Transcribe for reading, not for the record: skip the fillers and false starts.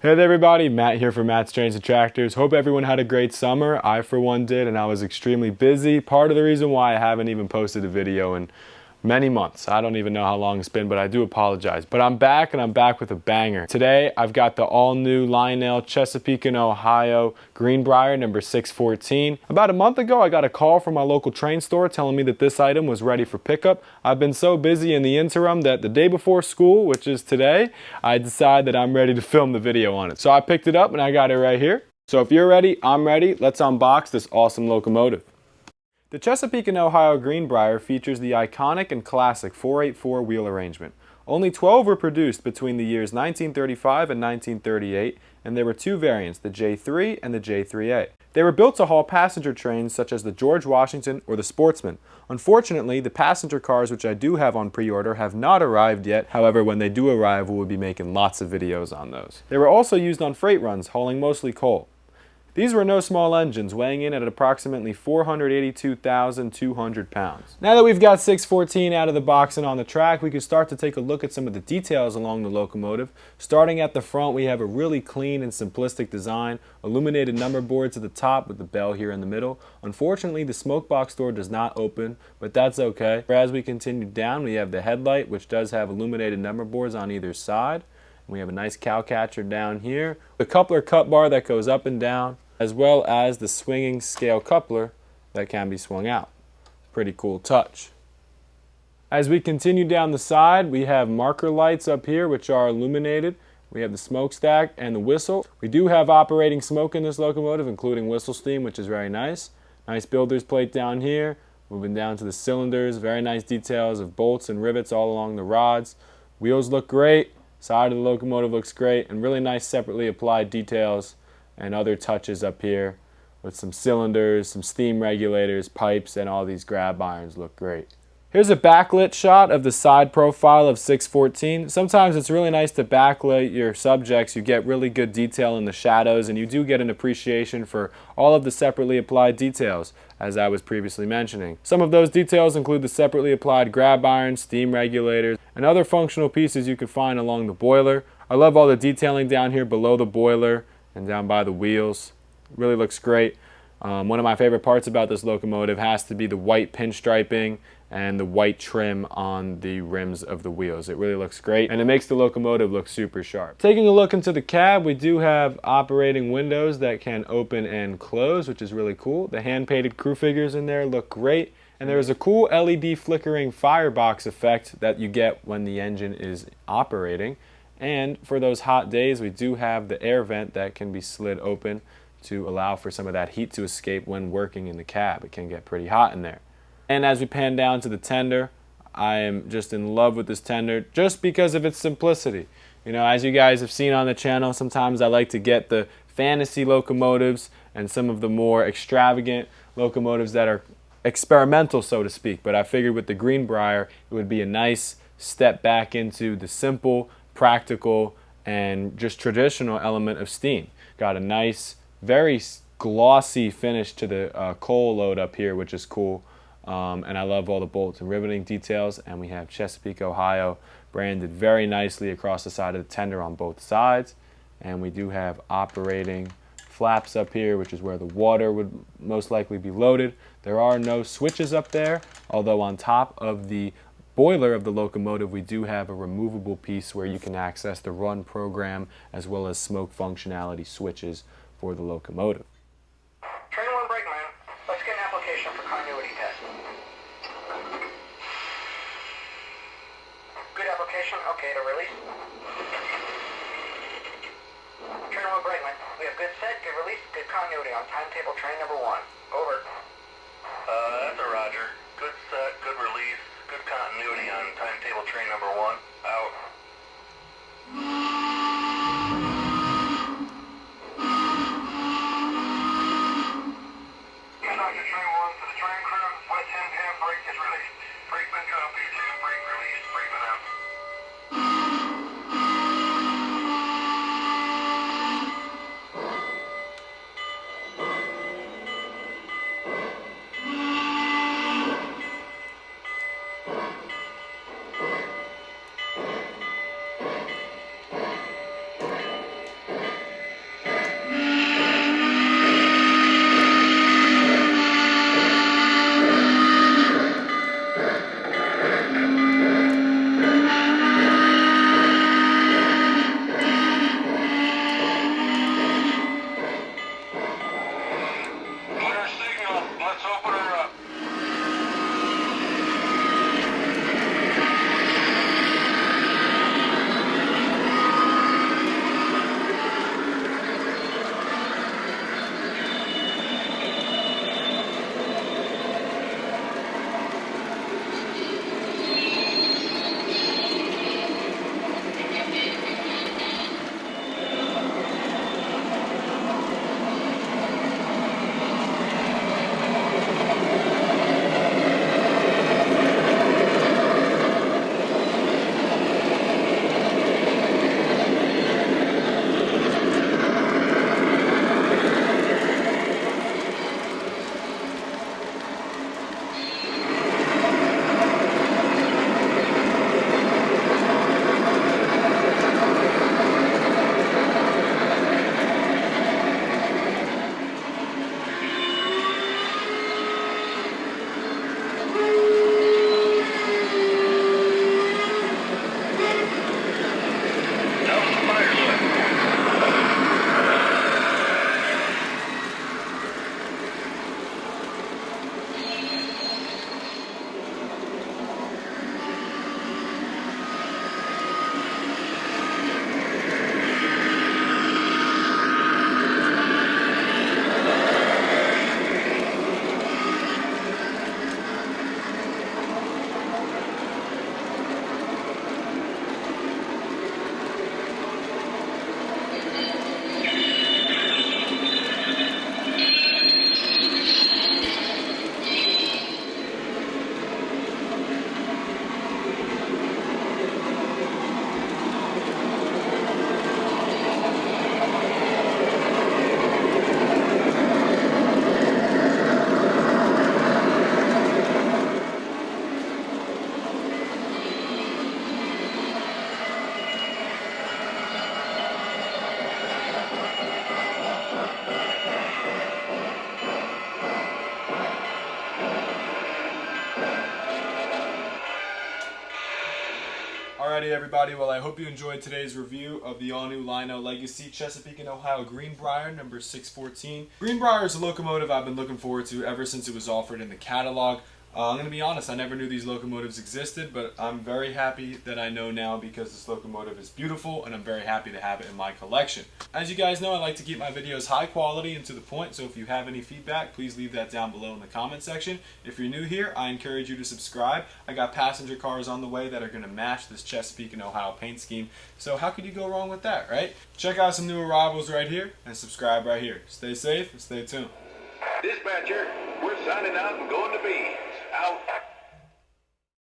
Hey there everybody, Matt here for Matt's Trains and Tractors. Hope everyone had a great summer. I for one did, and I was extremely busy. Part of the reason why I haven't even posted a video in many months. I don't even know how long it's been, but I do apologize. But I'm back, and I'm back with a banger. Today, I've got the all-new Lionel Chesapeake Ohio Greenbrier number 614. About a month ago, I got a call from my local train store telling me that this item was ready for pickup. I've been so busy in the interim that the day before school, which is today, I decided that I'm ready to film the video on it. So I picked it up, and I got it right here. So if you're ready, I'm ready. Let's unbox this awesome locomotive. The Chesapeake Ohio Greenbrier features the iconic and classic 484 wheel arrangement. Only 12 were produced between the years 1935 and 1938, and there were two variants, the J3 and the J3A. They were built to haul passenger trains such as the George Washington or the Sportsman. Unfortunately, the passenger cars, which I do have on pre-order, have not arrived yet. However, when they do arrive, we'll be making lots of videos on those. They were also used on freight runs, hauling mostly coal. These were no small engines, weighing in at approximately 482,200 pounds. Now that we've got 614 out of the box and on the track, we can start to take a look at some of the details along the locomotive. Starting at the front, we have a really clean and simplistic design, illuminated number boards at the top with the bell here in the middle. Unfortunately, the smoke box door does not open, but that's okay. As we continue down, we have the headlight, which does have illuminated number boards on either side. We have a nice cow catcher down here, the coupler cut bar that goes up and down, as well as the swinging scale coupler that can be swung out. Pretty cool touch. As we continue down the side, we have marker lights up here which are illuminated. We have the smokestack and the whistle. We do have operating smoke in this locomotive, including whistle steam, which is very nice. Nice builder's plate down here. Moving down to the cylinders, very nice details of bolts and rivets all along the rods. Wheels look great. Side of the locomotive looks great, and really nice separately applied details and other touches up here with some cylinders, some steam regulators, pipes, and all these grab irons look great. Here's a backlit shot of the side profile of 614. Sometimes it's really nice to backlight your subjects. You get really good detail in the shadows, and you do get an appreciation for all of the separately applied details, as I was previously mentioning. Some of those details include the separately applied grab irons, steam regulators, and other functional pieces you can find along the boiler. I love all the detailing down here below the boiler and down by the wheels. It really looks great. One of my favorite parts about this locomotive has to be the white pinstriping and the white trim on the rims of the wheels. It really looks great, and it makes the locomotive look super sharp. Taking a look into the cab, we do have operating windows that can open and close, which is really cool. The hand-painted crew figures in there look great, and there's a cool LED flickering firebox effect that you get when the engine is operating. And for those hot days, we do have the air vent that can be slid open to allow for some of that heat to escape when working in the cab. It can get pretty hot in there. And as we pan down to the tender, I am just in love with this tender just because of its simplicity. You know, as you guys have seen on the channel, sometimes I like to get the fantasy locomotives and some of the more extravagant locomotives that are experimental, so to speak. But I figured with the Greenbrier, it would be a nice step back into the simple, practical, and just traditional element of steam. Got a nice, very glossy finish to the coal load up here, which is cool. And I love all the bolts and riveting details, and we have Chesapeake, Ohio branded very nicely across the side of the tender on both sides. And we do have operating flaps up here, which is where the water would most likely be loaded. There are no switches up there, although on top of the boiler of the locomotive, we do have a removable piece where you can access the run program as well as smoke functionality switches for the locomotive. Train 1 brakeman, let's get an application for continuity test. Good application, okay to release. Train 1 brakeman, we have good set, good release, good continuity on timetable train number 1. Over. That's a roger. Good set, good release, good continuity on timetable train number 1. Out. Alrighty everybody, well I hope you enjoyed today's review of the all-new Lionel Legacy Chesapeake Ohio Greenbrier number 614. Greenbrier is a locomotive I've been looking forward to ever since it was offered in the catalog. I'm going to be honest, I never knew these locomotives existed, but I'm very happy that I know now because this locomotive is beautiful and I'm very happy to have it in my collection. As you guys know, I like to keep my videos high quality and to the point, so if you have any feedback, please leave that down below in the comment section. If you're new here, I encourage you to subscribe. I got passenger cars on the way that are going to match this Chesapeake and Ohio paint scheme, so how could you go wrong with that, right? Check out some new arrivals right here and subscribe right here. Stay safe and stay tuned. Dispatcher, we're signing out and going to beans. Out.